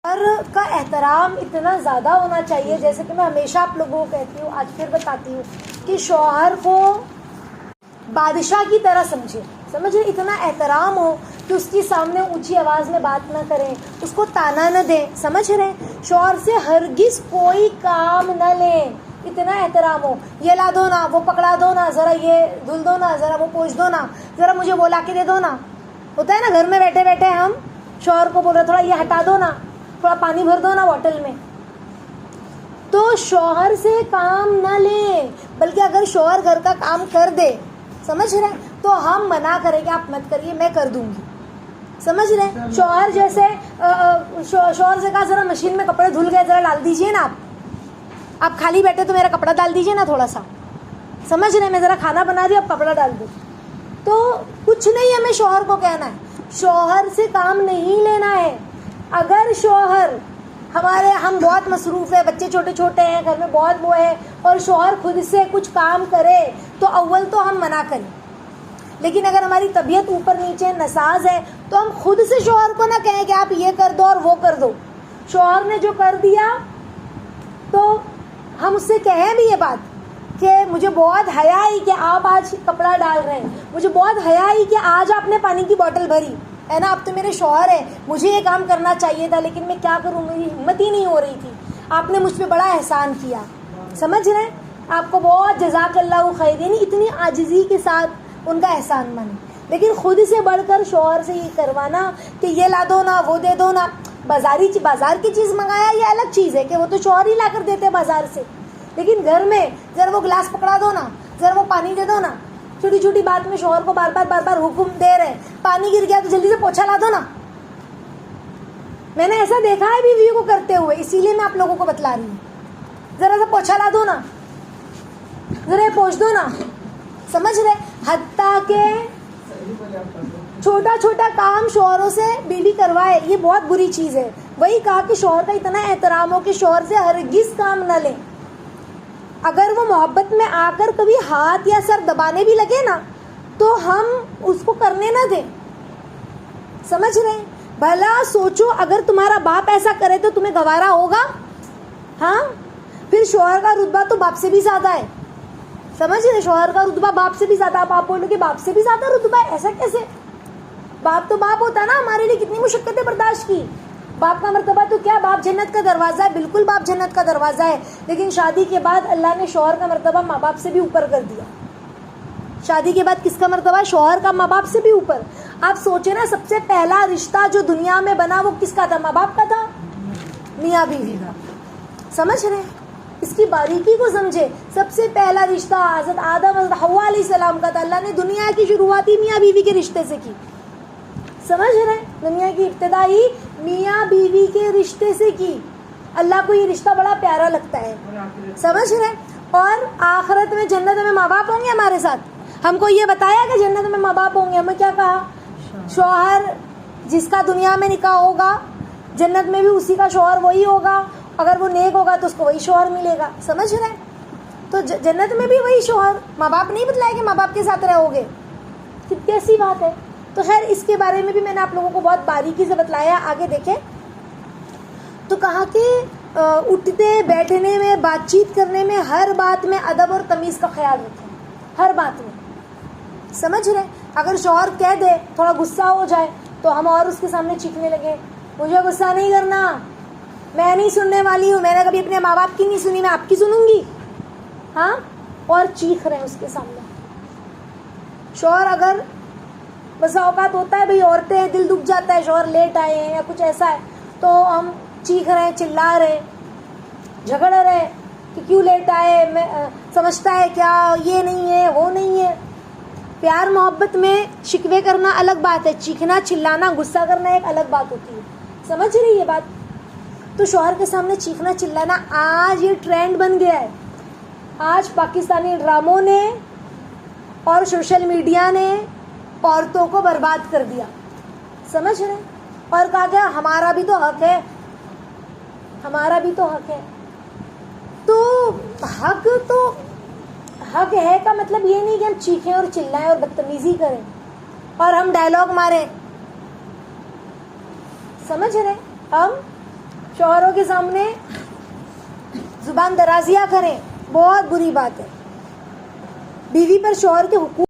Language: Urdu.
شوہر کا احترام اتنا زیادہ ہونا چاہیے، جیسے کہ میں ہمیشہ آپ لوگوں کو کہتی ہوں، آج پھر بتاتی ہوں کہ شوہر کو بادشاہ کی طرح سمجھے، اتنا احترام ہو کہ اس کے سامنے اونچی آواز میں بات نہ کریں، اس کو تانا نہ دیں، سمجھ رہے ہیں؟ شوہر سے ہرگز کوئی کام نہ لیں، اتنا احترام ہو، یہ لا دو نا، وہ پکڑا دو نا، ذرا یہ دھل دو نا، ذرا وہ پوچھ دو نا، ذرا مجھے وہ لا کے دے دو نا۔ ہوتا ہے نا گھر میں بیٹھے بیٹھے ہم شوہر کو بول رہے تھوڑا یہ ہٹا دو نا، تھوڑا پانی بھر دو نا بوٹل میں۔ تو شوہر سے کام نہ لیں، بلکہ اگر شوہر گھر کا کام کر دے، سمجھ رہے ہیں، تو ہم منع کریں کہ آپ مت کریے، میں کر دوں گی، سمجھ رہے ہیں؟ شوہر جیسے شوہر سے کہا ذرا مشین میں کپڑے دھل گئے، ذرا ڈال دیجئے نا، آپ خالی بیٹھے تو میرا کپڑا ڈال دیجئے نا تھوڑا سا، سمجھ رہے ہیں؟ میں ذرا کھانا بنا رہی ہوں، آپ کپڑا ڈال دو۔ تو کچھ نہیں ہمیں شوہر کو کہنا ہے، شوہر سے کام نہیں لینا ہے۔ اگر شوہر ہم بہت مصروف ہے، بچے چھوٹے چھوٹے ہیں، گھر میں بہت وہ ہے، اور شوہر خود سے کچھ کام کرے تو اول تو ہم منع کریں، لیکن اگر ہماری طبیعت اوپر نیچے نساز ہے تو ہم خود سے شوہر کو نہ کہیں کہ آپ یہ کر دو اور وہ کر دو۔ شوہر نے جو کر دیا تو ہم اس سے کہیں بھی یہ بات کہ مجھے بہت حیا آئی کہ آپ آج کپڑا ڈال رہے ہیں، مجھے بہت حیا آئی کہ آج آپ نے پانی کی بوٹل بھری ہے نا، اب تو میرے شوہر ہے، مجھے یہ کام کرنا چاہیے تھا لیکن میں کیا کروں، میری ہمت ہی نہیں ہو رہی تھی، آپ نے مجھ پہ بڑا احسان کیا، سمجھ رہے ہیں؟ آپ کو بہت جزاک اللہ خیر، یعنی اتنی عاجزی کے ساتھ ان کا احسان مانے۔ لیکن خود سے بڑھ کر شوہر سے یہ کروانا کہ یہ لا دو نا، وہ دے دو نا، بازار کی چیز منگایا یہ الگ چیز ہے کہ وہ تو شوہر ہی لا کر دیتے بازار سے، لیکن گھر میں ذرا وہ گلاس پکڑا دو نا، ذرا وہ پانی دے دو نا، چھوٹی چھوٹی بات میں شوہر کو بار بار حکم دے رہے ہیں، پانی گر گیا تو جلدی سے پوچھا لا دو نا۔ میں نے ایسا دیکھا ہے بیویوں کو کرتے ہوئے، اسی لیے میں آپ لوگوں کو بتلا رہی ہوں، ذرا سا پوچھا لا دو نا، ذرا یہ پوچھ دو نا، سمجھ رہے؟ حتیٰ کہ چھوٹا چھوٹا کام شوہروں سے بیوی کروائے، یہ بہت بری چیز ہے۔ وہی کہا کہ شوہر کا اتنا احترام ہو کہ شوہر سے ہرگز کام نہ لیں۔ اگر وہ محبت میں آ کر کبھی ہاتھ یا سر دبانے بھی لگے نا تو ہم اس کو کرنے نہ دیں، سمجھ رہے ہیں؟ بھلا سوچو اگر تمہارا باپ ایسا کرے تو تمہیں گوارا ہوگا؟ ہاں، پھر شوہر کا رتبہ تو باپ سے بھی زیادہ ہے، سمجھ رہے؟ شوہر کا رتبہ باپ سے بھی زیادہ، آپ بولو کہ باپ سے بھی زیادہ رتبہ ہے، ایسا کیسے؟ باپ تو باپ ہوتا ہے نا، ہمارے لیے کتنی مشقتیں برداشت کی، باپ کا مرتبہ تو کیا، باپ جنت کا دروازہ ہے، بالکل باپ جنت کا دروازہ ہے، لیکن شادی کے بعد اللہ نے شوہر کا مرتبہ ماں باپ سے بھی اوپر کر دیا۔ شادی کے بعد کس کا مرتبہ؟ شوہر کا ماں باپ سے بھی اوپر۔ آپ سوچیں نا، سب سے پہلا رشتہ جو دنیا میں بنا وہ کس کا تھا؟ ماں باپ کا تھا، میاں بیوی کا، سمجھ رہے ہیں؟ اس کی باریکی کو سمجھے، سب سے پہلا رشتہ حضرت آدم حضرت حوا علیہ السلام کا تھا، اللہ نے دنیا کی شروعات ہی میاں بیوی کے رشتے سے کی، سمجھ رہے ہیں؟ دنیا کی ابتدا ہی میاں بیوی کے رشتے سے کی، اللہ کو یہ رشتہ بڑا پیارا لگتا ہے، سمجھ رہے ہیں؟ اور آخرت میں جنت میں ماں باپ ہوں گے ہمارے ساتھ، ہم کو یہ بتایا کہ جنت میں ماں باپ ہوں گے، ہمیں کیا کہا؟ شوہر جس کا دنیا میں نکاح ہوگا جنت میں بھی اسی کا شوہر وہی ہوگا، اگر وہ نیک ہوگا تو اس کو وہی شوہر ملے گا، سمجھ رہے ہیں؟ تو جنت میں بھی وہی شوہر، ماں باپ نہیں بتلائے کہ ماں باپ کے ساتھ رہو گے، کیسی بات ہے؟ تو خیر اس کے بارے میں بھی میں نے آپ لوگوں کو بہت باریکی سے بتلایا، آگے دیکھیں تو کہا کہ اٹھتے بیٹھنے میں، بات چیت کرنے میں، ہر بات میں ادب اور تمیز کا خیال رکھیں، ہر بات میں، سمجھ رہے؟ اگر شوہر کہہ دے، تھوڑا غصہ ہو جائے تو ہم اور اس کے سامنے چیخنے لگے، مجھے غصہ نہیں کرنا، میں نہیں سننے والی ہوں، میں نے کبھی اپنے ماں باپ کی نہیں سنی، میں آپ کی سنوں گی، ہاں، اور چیخ رہے ہیں اس کے سامنے۔ شوہر اگر بسا اوقات ہوتا ہے بھئی، عورتیں دل دکھ جاتا ہے، شوہر لیٹ آئے ہیں یا کچھ ایسا ہے تو ہم چیخ رہے ہیں، چلا رہے، جھگڑ رہے کہ کیوں لیٹ آئے، میں سمجھتا ہے کیا، یہ نہیں ہے وہ نہیں ہے۔ پیار محبت میں شکوے کرنا الگ بات ہے، چیخنا چلانا غصہ کرنا ایک الگ بات ہوتی ہے، سمجھ رہی یہ بات؟ تو شوہر کے سامنے چیخنا چلانا آج یہ ٹرینڈ بن گیا ہے، آج پاکستانی ڈراموں نے اور سوشل میڈیا نے عورتوں کو برباد کر دیا، سمجھ رہے؟ اور کہا کہ ہمارا بھی تو حق ہے، ہمارا بھی تو حق ہے۔ تو حق ہے کا مطلب یہ نہیں کہ ہم چیخیں اور چلائیں اور بدتمیزی کریں اور ہم ڈائلاگ ماریں، سمجھ رہے؟ ہم شوہروں کے سامنے زبان درازیاں کریں، بہت بری بات ہے. بیوی پر شوہر کے حقوق